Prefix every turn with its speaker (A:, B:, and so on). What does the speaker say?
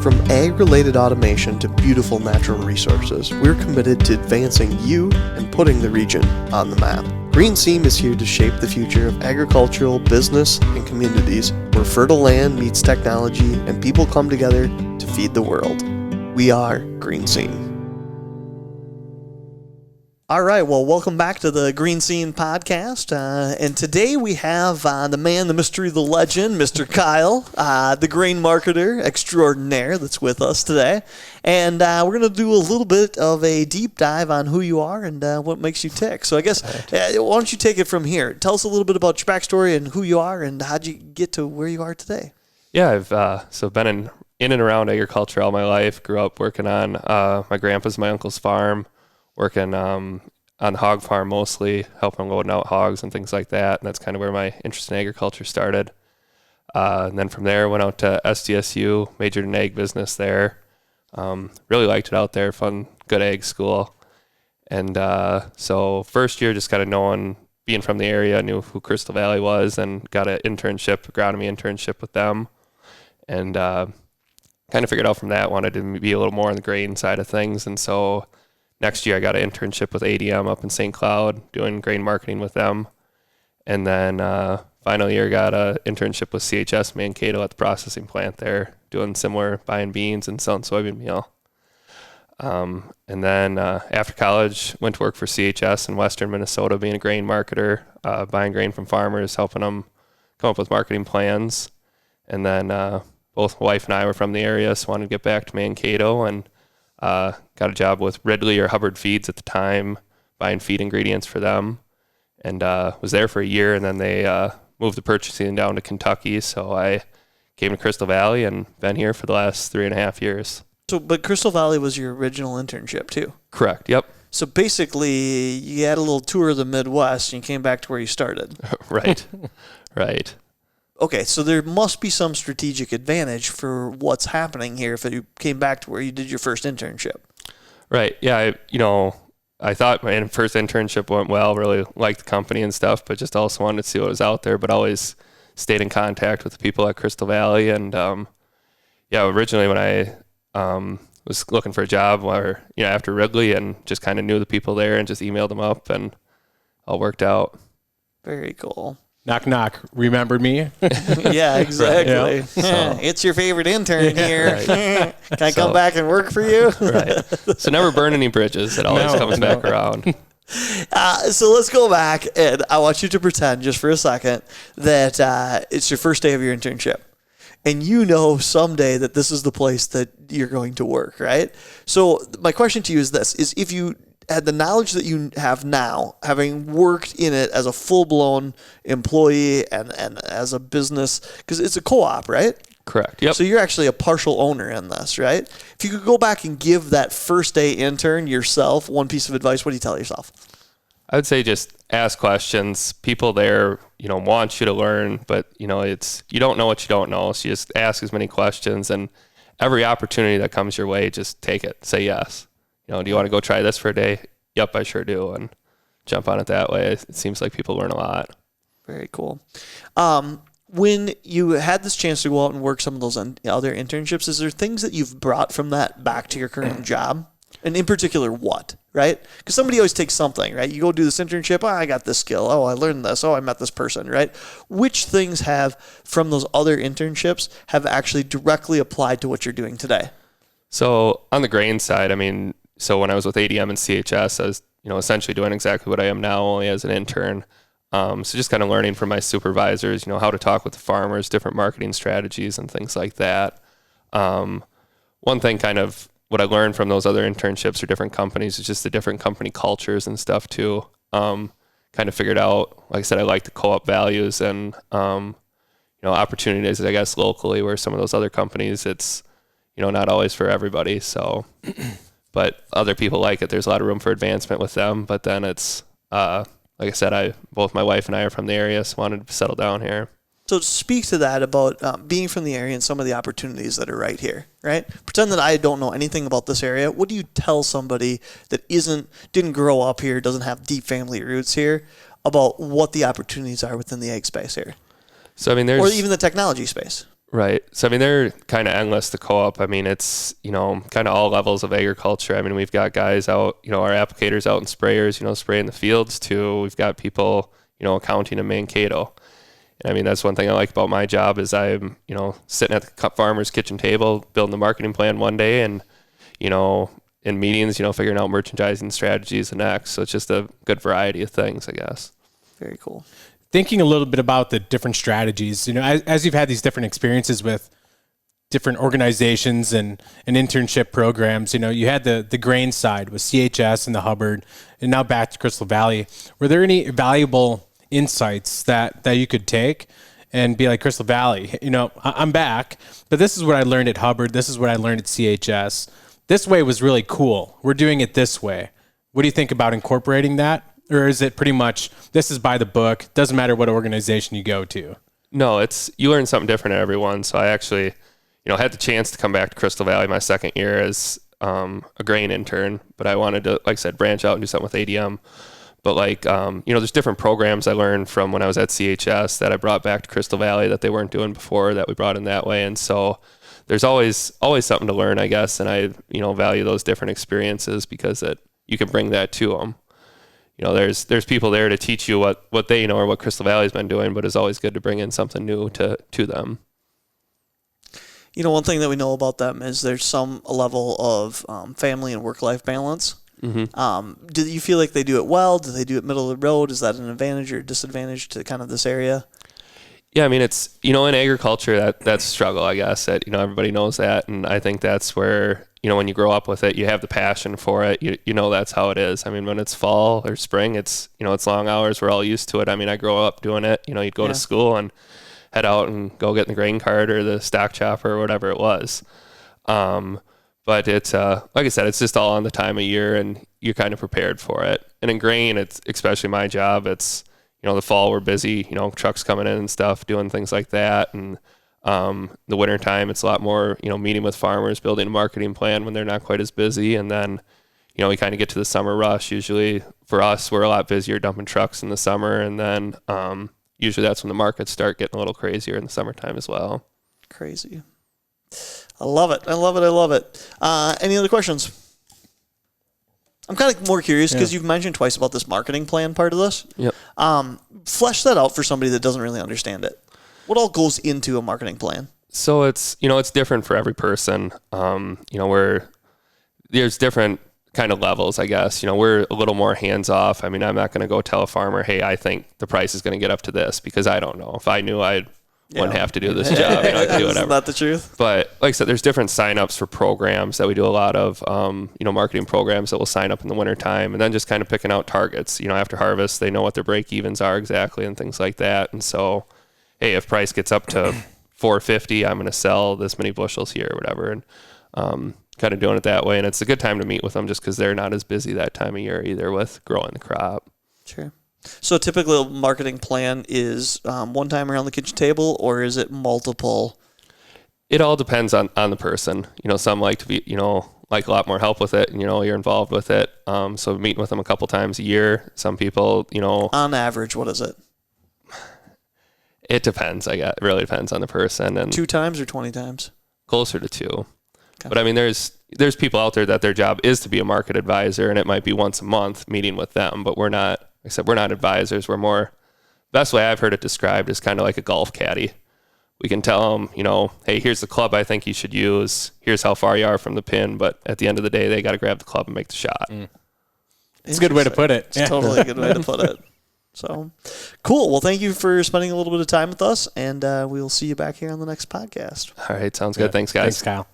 A: From ag-related automation to beautiful natural resources, we're committed to advancing you and putting the region on the map. GreenSeam is here to shape the future of agricultural, business, and communities where fertile land meets technology and people come together to feed the world. We are GreenSeam. All right, well, welcome back to the GreenSeam podcast. And today we have the man, the mystery, the legend, Mr. Kyle, the grain marketer extraordinaire that's with us today. And we're going to do a little bit of a deep dive on who you are and what makes you tick. So I guess, why don't you take it from here? Tell us a little bit about your backstory and who you are and how'd you get to where you are today?
B: Yeah, I've been in and around agriculture all my life. Grew up working on my grandpa's, my uncle's farm, working on the hog farm mostly, helping loading out hogs and things like that. And that's kind of where my interest in agriculture started. And then from there, went out to SDSU, majored in ag business there. Really liked it out there, fun, good ag school. And so first year, just kind of being from the area, knew who Crystal Valley was and got an internship, agronomy internship with them. And kind of figured out from that, wanted to be a little more on the grain side of things. And so next year I got an internship with ADM up in St. Cloud, doing grain marketing with them. And then final year got an internship with CHS Mankato at the processing plant there, doing similar, buying beans and selling soybean meal. And then after college, went to work for CHS in western Minnesota, being a grain marketer, buying grain from farmers, helping them come up with marketing plans. And then both my wife and I were from the area, so wanted to get back to Mankato and got a job with Ridley or Hubbard Feeds at the time, buying feed ingredients for them. And was there for a year, and then they moved the purchasing down to Kentucky. So I came to Crystal Valley and been here for the last 3.5 years. So,
A: but Crystal Valley was your original internship too?
B: Correct, yep.
A: So basically, you had a little tour of the Midwest and you came back to where you started.
B: Right.
A: Okay, so there must be some strategic advantage for what's happening here if you came back to where you did your first internship.
B: Right, yeah, I thought my first internship went well, really liked the company and stuff, but just also wanted to see what was out there, but always stayed in contact with the people at Crystal Valley. And originally when I was looking for a job after Ridley, and just kind of knew the people there and just emailed them up and all worked out.
A: Very cool.
C: Knock, knock. Remembered me?
A: Yeah, exactly.
C: Right,
A: so. It's your favorite intern here. Right. Can I come back and work for you?
B: Right. So never burn any bridges. It always comes back around.
A: So let's go back, and I want you to pretend just for a second that it's your first day of your internship. And someday that this is the place that you're going to work, right? So my question to you is this, is if you had the knowledge that you have now, having worked in it as a full-blown employee and as a business, because it's a co-op, right?
B: Correct, yep.
A: So you're actually a partial owner in this, right? If you could go back and give that first day intern yourself one piece of advice, what do you tell yourself?
B: I would say just ask questions. People there, want you to learn, but, it's you don't know what you don't know, so you just ask as many questions, and every opportunity that comes your way, just take it. Say yes. Do you want to go try this for a day? Yep, I sure do. And jump on it that way. It seems like people learn a lot.
A: Very cool. When you had this chance to go out and work some of those other internships, is there things that you've brought from that back to your current job? And in particular, what, right? Because somebody always takes something, right? You go do this internship, I got this skill. Oh, I learned this. Oh, I met this person, right? Which things from those other internships have actually directly applied to what you're doing today?
B: So on the grain side, so when I was with ADM and CHS, I was, essentially doing exactly what I am now, only as an intern. So just kind of learning from my supervisors, how to talk with the farmers, different marketing strategies and things like that. One thing kind of what I learned from those other internships or different companies is just the different company cultures and stuff too. Kind of figured out, like I said, I like the co-op values and, opportunities, I guess, locally, where some of those other companies, it's, not always for everybody. So, but other people like it. There's a lot of room for advancement with them. But then it's, like I said, both my wife and I are from the area, so wanted to settle down here.
A: So speak to that about being from the area and some of the opportunities that are right here, right? Pretend that I don't know anything about this area. What do you tell somebody that didn't grow up here, doesn't have deep family roots here, about what the opportunities are within the ag space here?
B: So, there's...
A: Or even the technology space.
B: Right. So, I mean, they're kind of endless, the co-op. I mean, it's, kind of all levels of agriculture. I mean, we've got guys out, our applicators out and sprayers, spraying the fields too. We've got people, accounting in Mankato. And I mean, that's one thing I like about my job is I'm, sitting at the farmer's kitchen table, building the marketing plan one day and, in meetings, figuring out merchandising strategies the next. So it's just a good variety of things, I guess.
A: Very cool.
C: Thinking a little bit about the different strategies, as you've had these different experiences with different organizations and internship programs, you had the grain side with CHS and the Hubbard, and now back to Crystal Valley. Were there any valuable insights that you could take and be like, Crystal Valley, I'm back, but this is what I learned at Hubbard. This is what I learned at CHS. This way was really cool. We're doing it this way. What do you think about incorporating that? Or is it pretty much, this is by the book, doesn't matter what organization you go to?
B: No, you learn something different at every one. So I actually, had the chance to come back to Crystal Valley my second year as a grain intern, but I wanted to, like I said, branch out and do something with ADM. But there's different programs I learned from when I was at CHS that I brought back to Crystal Valley that they weren't doing before that we brought in that way. And so there's always something to learn, I guess. And I, value those different experiences because you can bring that to them. There's people there to teach you what they know or what Crystal Valley's been doing, but it's always good to bring in something new to them.
A: One thing that we know about them is there's some level of family and work-life balance. Mm-hmm. Do you feel like they do it well? Do they do it middle of the road? Is that an advantage or disadvantage to kind of this area?
B: Yeah, I mean, it's, in agriculture, that's a struggle, I guess, that, everybody knows that. And I think that's where, when you grow up with it, you have the passion for it. That's how it is. I mean, when it's fall or spring, it's, it's long hours. We're all used to it. I mean, I grew up doing it. You'd go to school and head out and go get in the grain cart or the stock chopper or whatever it was. But it's, like I said, it's just all on the time of year and you're kind of prepared for it. And in grain, it's especially my job, it's, the fall we're busy, trucks coming in and stuff, doing things like that. And the winter time, it's a lot more, meeting with farmers, building a marketing plan when they're not quite as busy. And then, we kind of get to the summer rush. Usually for us, we're a lot busier dumping trucks in the summer. And then usually that's when the markets start getting a little crazier in the summertime as well.
A: Crazy. I love it. I love it. I love it. Any other questions? I'm kind of more curious because you've mentioned twice about this marketing plan part of this.
B: Yep.
A: Flesh that out for somebody that doesn't really understand it. What all goes into a marketing plan?
B: So it's, it's different for every person. There's different kind of levels, I guess. We're a little more hands off. I mean, I'm not going to go tell a farmer, hey, I think the price is going to get up to this because I don't know. If I knew, I wouldn't have to do this job. I could do whatever.
A: Isn't that the truth?
B: But like I said, there's different signups for programs that we do a lot of, marketing programs that will sign up in the wintertime and then just kind of picking out targets. After harvest, they know what their break evens are exactly and things like that. And so, hey, if price gets up to $4.50, I'm going to sell this many bushels here or whatever. And kind of doing it that way. And it's a good time to meet with them just because they're not as busy that time of year either with growing the crop.
A: Sure. So typically a marketing plan is one time around the kitchen table, or is it multiple?
B: It all depends on the person. Some like to be, like a lot more help with it and, you're involved with it. So meeting with them a couple times a year. Some people,
A: On average, what is it?
B: It depends. It really depends on the person. And
A: 2 times or 20 times?
B: Closer to 2. Okay. But I mean, there's people out there that their job is to be a market advisor and it might be once a month meeting with them, but we're not, like I said, we're not advisors. We're more, best way I've heard it described is kind of like a golf caddy. We can tell them, hey, here's the club I think you should use. Here's how far you are from the pin. But at the end of the day, they got to grab the club and make the shot.
C: It's a good way to put it.
A: It's totally a good way to put it. So cool. Well, thank you for spending a little bit of time with us, and we'll see you back here on the next podcast.
B: All right. Sounds good. Thanks, guys.
C: Thanks, Kyle.